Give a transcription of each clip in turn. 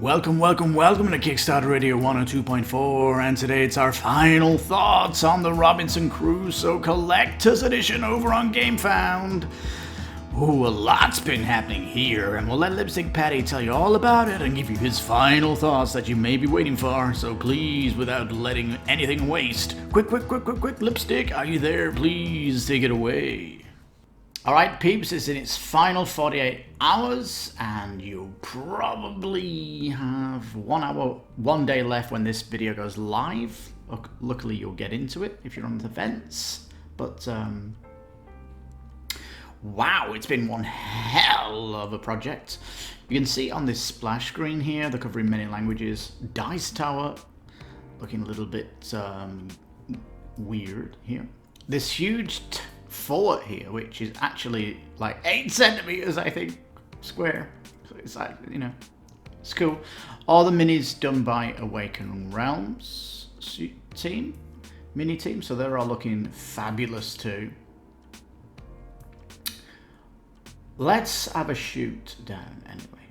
Welcome to Kickstarter Radio 102.4, and today it's our final thoughts on the Robinson Crusoe Collector's Edition over on Gamefound. Ooh, a lot's been happening here, and we'll let Lipstickpaddy tell you all about it and give you his final thoughts that you may be waiting for, so please, without letting anything waste, quick, Lipstick, are you there? Please take it away. Alright peeps, it's in its final 48 hours, and you'll probably have 1 day left when this video goes live. Luckily you'll get into it if you're on the fence, but wow, it's been one hell of a project. You can see on this splash screen here, they're covering many languages. Dice Tower, looking a little bit weird here. This huge fort here, which is actually like 8 centimeters, I think, square. So it's like, you know, it's cool. All the minis done by Awaken Realms mini team, so they're all looking fabulous too. Let's have a shoot down anyway.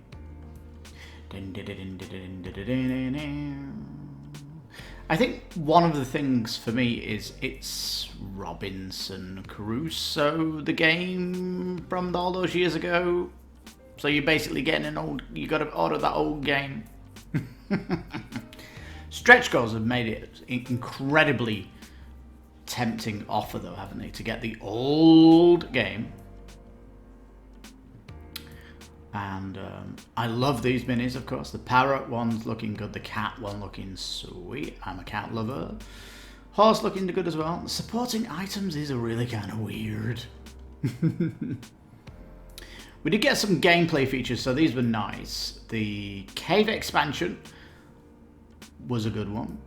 I think one of the things for me is it's Robinson Crusoe, the game from all those years ago. So you're basically getting you got to order that old game. Stretch goals have made it incredibly tempting offer though, haven't they? To get the old game. And I love these minis, of course. The parrot one's looking good. The cat one looking sweet. I'm a cat lover. Horse looking good as well. The supporting items is really kind of weird. We did get some gameplay features, so these were nice. The cave expansion was a good one.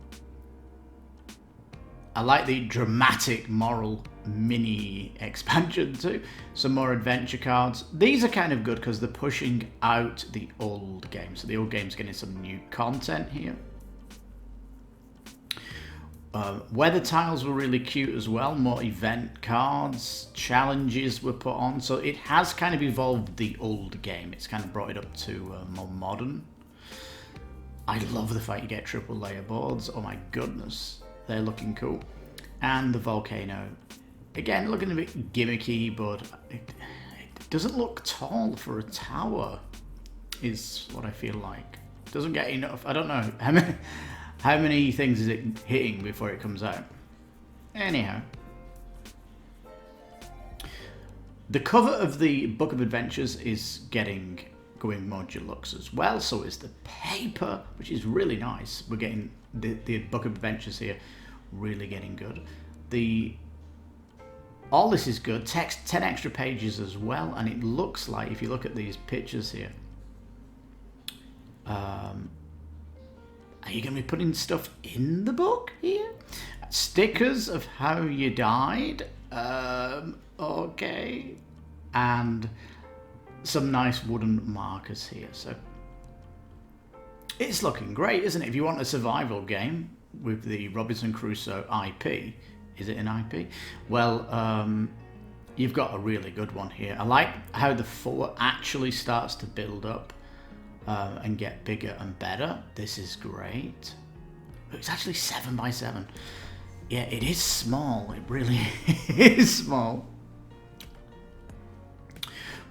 I like the dramatic moral mini expansion too. Some more adventure cards. These are kind of good because they're pushing out the old game. So the old game's getting some new content here. Weather tiles were really cute as well. More event cards. Challenges were put on. So it has kind of evolved the old game. It's kind of brought it up to more modern. I love the fact you get triple layer boards. Oh my goodness. They're looking cool. And the volcano. Again, looking a bit gimmicky, but it doesn't look tall for a tower, is what I feel like. It doesn't get enough. I don't know. How many things is it hitting before it comes out? Anyhow. The cover of the Book of Adventures is going more deluxe as well. So is the paper, which is really nice. We're getting the Book of Adventures here really getting good. All this is good. Text, 10 extra pages as well, and it looks like, if you look at these pictures here, are you going to be putting stuff in the book here? Stickers of how you died. Okay. And some nice wooden markers here. So it's looking great, isn't it? If you want a survival game with the Robinson Crusoe IP, is it an IP? Well, you've got a really good one here. I like how the fort actually starts to build up and get bigger and better. This is great. It's actually 7 by 7. Yeah, it is small. It really is small.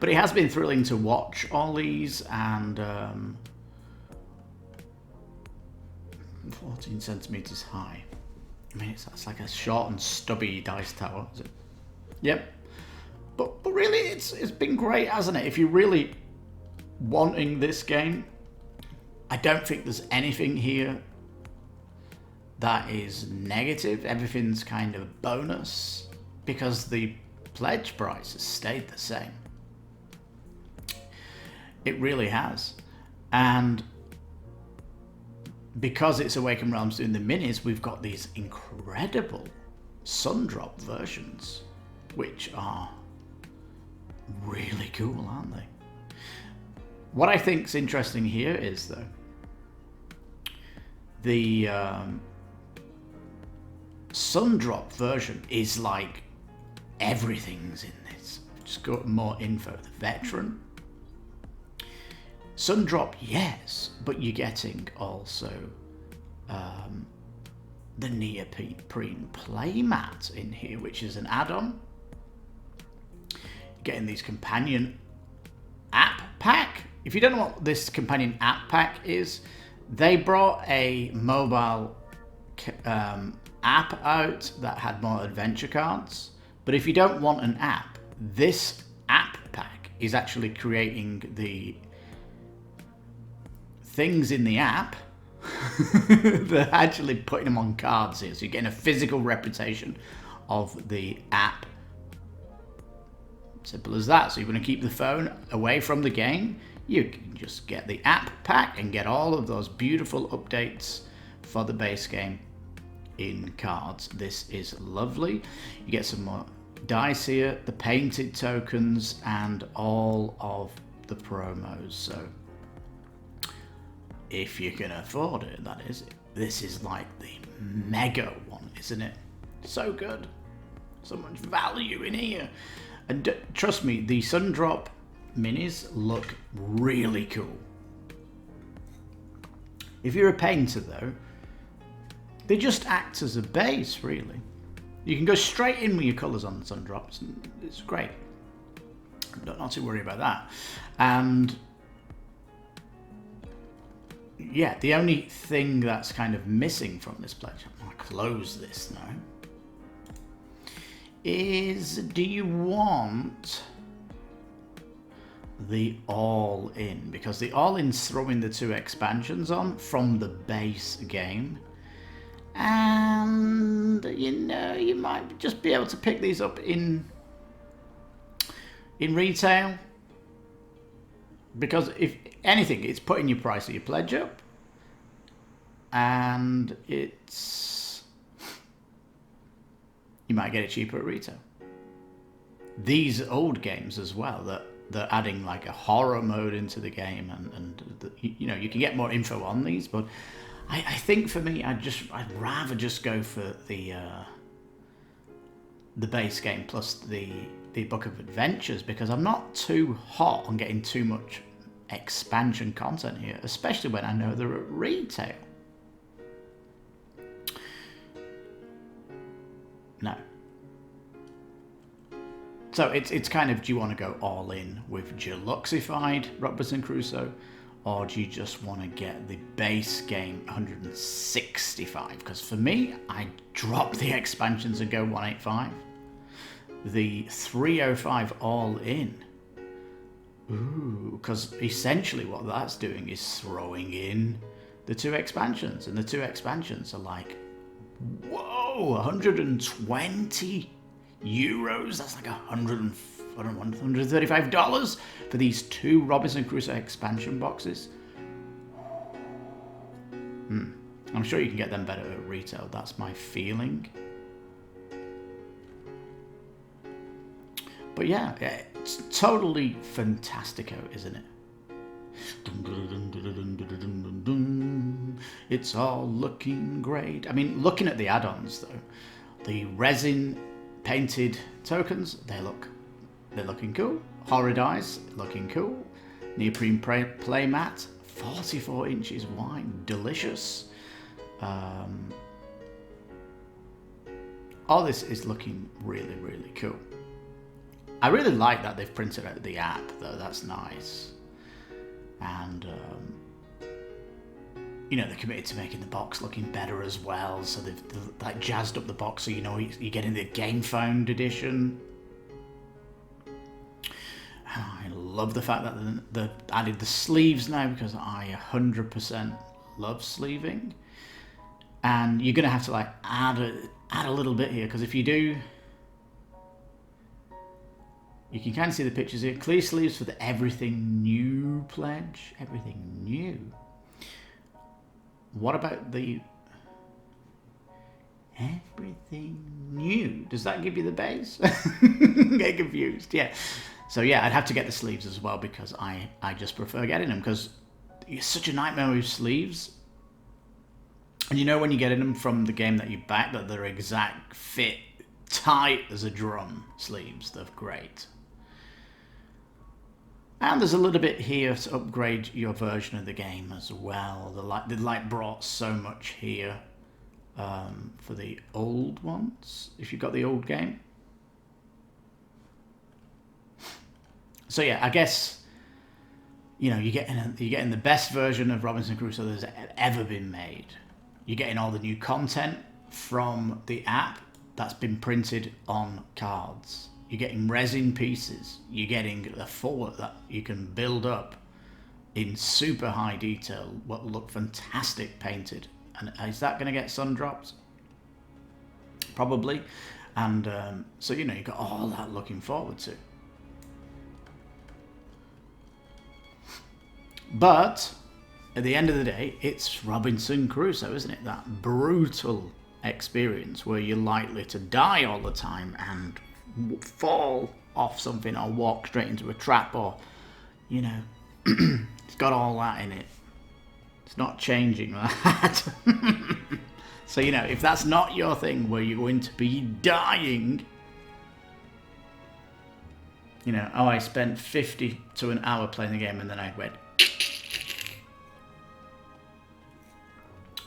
But it has been thrilling to watch all these, and 14 centimeters high. I mean, it's like a short and stubby dice tower, is it? Yep. But really, it's been great, hasn't it? If you're really wanting this game, I don't think there's anything here that is negative. Everything's kind of bonus because the pledge price has stayed the same. It really has. And because it's Awaken Realms doing the minis, we've got these incredible Sundrop versions, which are really cool, aren't they? What I think's interesting here is, though, the Sundrop version is like everything's in this. Just got more info. The veteran, Sundrop, yes, but you're getting also the neoprene playmat in here, which is an add-on. You're getting these companion app pack. If you don't know what this companion app pack is, they brought a mobile app out that had more adventure cards. But if you don't want an app, this app pack is actually creating the things in the app. They're actually putting them on cards here, so you're getting a physical representation of the app. Simple as that. So you want to keep the phone away from the game, you can just get the app pack and get all of those beautiful updates for the base game in cards. This is lovely. You get some more dice here, the painted tokens, and all of the promos. So if you can afford it, that is. This is like the mega one, isn't it? So good. So much value in here. And trust me, the Sundrop minis look really cool. If you're a painter though, they just act as a base, really. You can go straight in with your colours on the Sundrops, and it's great. Not to worry about that. And yeah, the only thing that's kind of missing from this pledge, I'm going to close this now, is do you want the all-in? Because the all-in's throwing the 2 expansions on from the base game. And, you know, you might just be able to pick these up in retail. Because if anything, it's putting your price of your pledge up. And it's... you might get it cheaper at retail. These old games as well, that they're adding like a horror mode into the game, and you know, you can get more info on these, but I think for me, I'd rather just go for the base game plus the Book of Adventures, because I'm not too hot on getting too much expansion content here, especially when I know they're at retail. No. So it's kind of, do you want to go all in with Deluxeified Robinson Crusoe, or do you just want to get the base game 165? Because for me, I drop the expansions and go 185. The 305 all in. Ooh, because essentially what that's doing is throwing in the 2 expansions, and the 2 expansions are like, whoa, 120 euros. That's like $135 for these 2 Robinson Crusoe expansion boxes. I'm sure you can get them better at retail. That's my feeling. But yeah, it's totally fantastico, isn't it? It's all looking great. I mean, looking at the add-ons though, the resin painted tokens, they're looking cool. Horror dice, looking cool. Neoprene playmat, 44 inches wide, delicious. All this is looking really, really cool. I really like that they've printed out the app though, that's nice. And you know, they're committed to making the box looking better as well, so they've like jazzed up the box so you know you're getting the Gamefound edition. I love the fact that they've added the sleeves now, because I 100% love sleeving. And you're going to have to like add a little bit here, because if you do, you can kind of see the pictures here. Clear sleeves for the Everything New pledge. Everything New. What about the Everything New? Does that give you the base? Get confused. Yeah. So yeah, I'd have to get the sleeves as well, because I just prefer getting them, because it's such a nightmare with sleeves. And you know when you're getting them from the game that you back, that they're exact fit, tight as a drum sleeves. They're great. And there's a little bit here to upgrade your version of the game as well. The light brought so much here for the old ones, if you've got the old game. So yeah, I guess, you know, you're getting the best version of Robinson Crusoe that's ever been made. You're getting all the new content from the app that's been printed on cards. You're getting resin pieces. You're getting a fort that you can build up in super high detail, what will look fantastic painted. And is that going to get sun dropped? Probably. And so, you know, you've got all that looking forward to. But at the end of the day, it's Robinson Crusoe, isn't it? That brutal experience where you're likely to die all the time and fall off something or walk straight into a trap, or, you know, it's got all that in it. It's not changing that. So, you know, if that's not your thing where you're going to be dying, you know, oh, I spent 50 to an hour playing the game and then I went.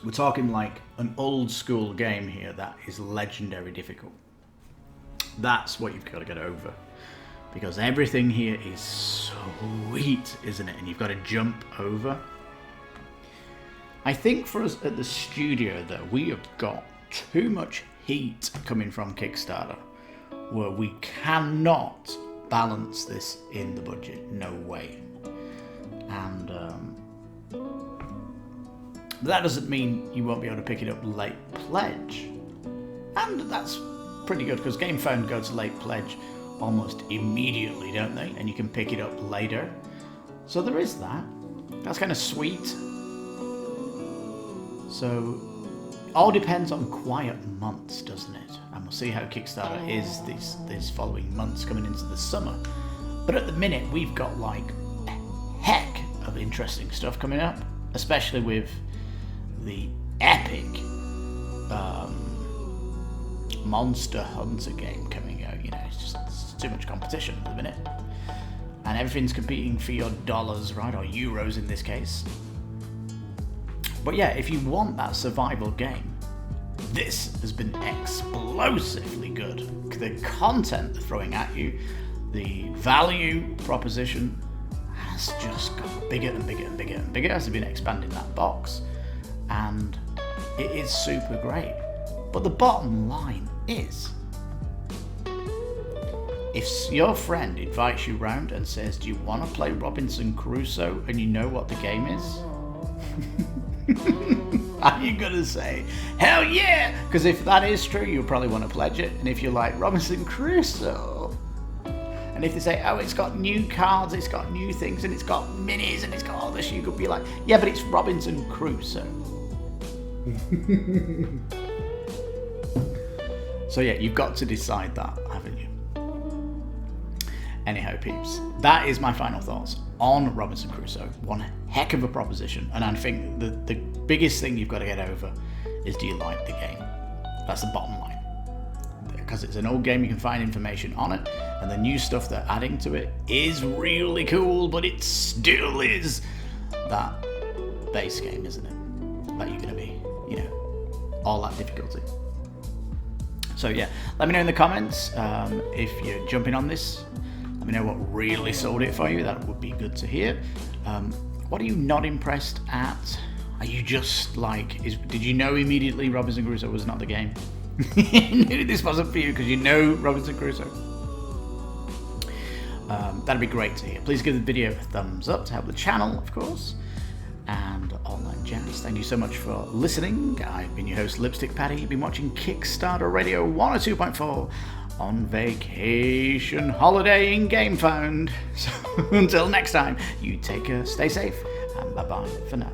We're talking like an old school game here that is legendary difficult. That's what you've got to get over, because everything here is sweet, isn't it? And you've got to jump over. I think for us at the studio, though, we have got too much heat coming from Kickstarter, where we cannot balance this in the budget. No way. And that doesn't mean you won't be able to pick it up late pledge. And that's pretty good, because Gamefound go to late pledge almost immediately, don't they? And you can pick it up later. So there is that. That's kind of sweet. So all depends on quiet months, doesn't it? And we'll see how Kickstarter is these following months coming into the summer. But at the minute, we've got like a heck of interesting stuff coming up, especially with the epic Monster Hunter game coming out. You know, it's too much competition at the minute, and everything's competing for your dollars, right, or euros in this case. But yeah, if you want that survival game, this has been explosively good. The content they're throwing at you, the value proposition has just got bigger and bigger and bigger and bigger as they've been expanding that box, and it is super great. But the bottom line is, if your friend invites you round and says, do you want to play Robinson Crusoe, and you know what the game is, are you going to say, hell yeah? Because if that is true, you'll probably want to pledge it. And if you're like, Robinson Crusoe, and if they say, oh, it's got new cards, it's got new things, and it's got minis, and it's got all this, you could be like, yeah, but it's Robinson Crusoe. So yeah, you've got to decide that, haven't you? Anyhow, peeps, that is my final thoughts on Robinson Crusoe. One heck of a proposition, and I think the biggest thing you've got to get over is, do you like the game? That's the bottom line. Because it's an old game, you can find information on it, and the new stuff they're adding to it is really cool, but it still is that base game, isn't it? That you're going to be, you know, all that difficulty. So yeah, let me know in the comments if you're jumping on this. Let me know what really sold it for you. That would be good to hear. What are you not impressed at? Are you just like, did you know immediately Robinson Crusoe was not the game? You knew this wasn't for you because you know Robinson Crusoe? That'd be great to hear. Please give the video a thumbs up to help the channel, of course, and all that jazz. Thank you so much for listening. I've been your host, Lipstickpaddy. You've been watching Kickstarter Radio 102.4 on vacation holiday in Gamefound. So until next time, you take care, stay safe, and bye-bye for now.